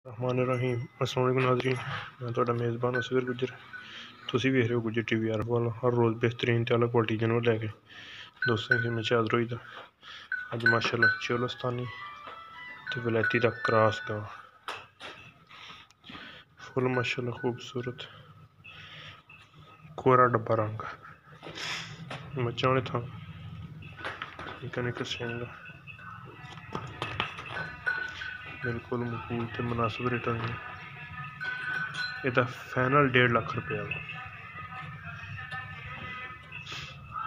रहीम अस्सलाम वालेकुम नाज़रीन, मैं तुहाडा मेज़बान असगर गुज्जर। तुसीं वेख रहे हो गुज्जर टीवी आरफ वाला। हर रोज़ बेहतरीन ते आला क्वालिटी जानवर लैके दोस्तों की खिदमत च हाज़र होई दा। अज माशाअल्लाह चोलस्तानी ते वलैती दा क्रॉस गां फुल माशाअल्लाह खूबसूरत कोरा डब्बा रंग मच्छां वाले थां निक्का निक्का सिंग बिल्कुल मकबूल ते मुनासिब रेटा में एदा फाइनल 1.5 लाख रुपया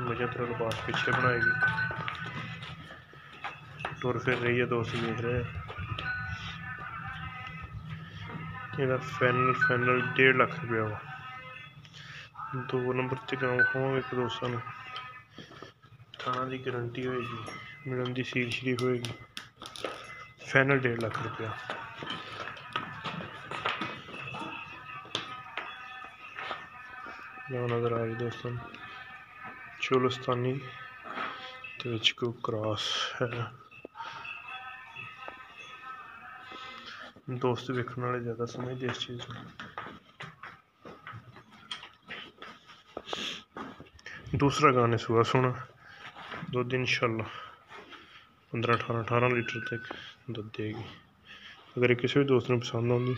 मुझे तरह लिबास पीछे बनाएगी टुर फिर रही है दोस्त देख रहे हैं। एदा फाइनल 1.5 लाख रुपया वा 2 नंबर ते गाँव खावांगे एक दोस्तों ने थाना की गारंटी होएगी मिलन की सील शरीफ होएगी फाइनल 1.5 लाख रुपया। नज़र आ रही दोस्तों चोलस्तानी को क्रॉस है। दोस्त वेखने वाले ज़्यादा समझते इस चीज़ को। दूसरा गाने सुबह सोना दुध इंशाल्लाह 15-18 लीटर तक दुध देगी। अगर किसी भी दोस्त ने पसंद आती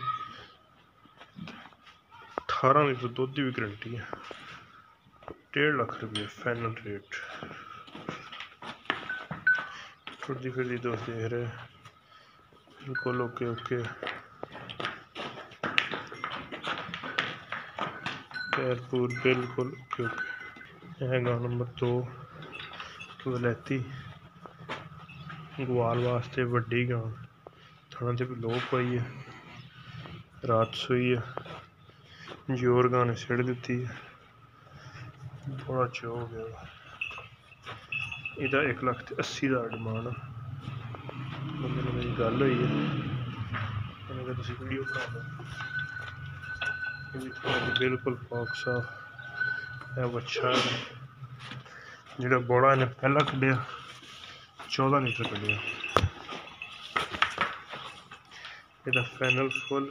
18 लीटर दुध की भी गारंटी है। 1.5 लाख रुपये फाइनल रेट। टुरदी फिरदी दोस्त देख रहे बिल्कुल ओके ओके पैरपुर बिल्कुल ओके ओके। यह गां नंबर 2 वलैती ग्वाल वास्ते वड्डी गां थाना से भी लोप पाई है रात सोई है जोर गां ने सिड़ दी है बड़ा चो हो गया। इहदा 1,80,000 डिमांड बंदे ने मेरी गल हुई है मैंने कहा वीडियो बना लो बिल्कुल पाक साफ है। बच्चा जो बड़ा इन्हें पहला कढ़िया 14 लीटर कढ़िया। यदा फाइनल फुल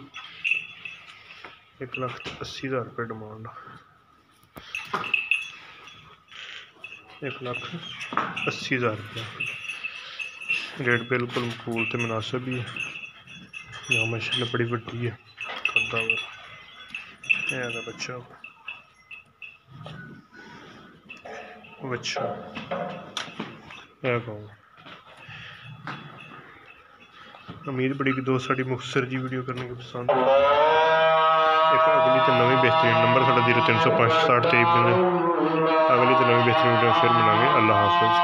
1,80,000 रुपये डिमांड 1,80,000 रुपया रेट बिल्कुल मकबूल तो मुनासिब ही है। यहाँ माशाअल्लाह बड़ी वड्डी है कद्दावर है बच्चा बच्चा है गाँव। उम्मीद बड़ी कि दोस्त साड़ी मुख्तसर जी वीडियो करने को पसंद है। एक अगली तो नवी बेहतरीन नंबर साढ़ा 0305 60 23 अगली तो नवी बेहतरीन वीडियो फिर मिलेंगे। अल्लाह हाफिज़।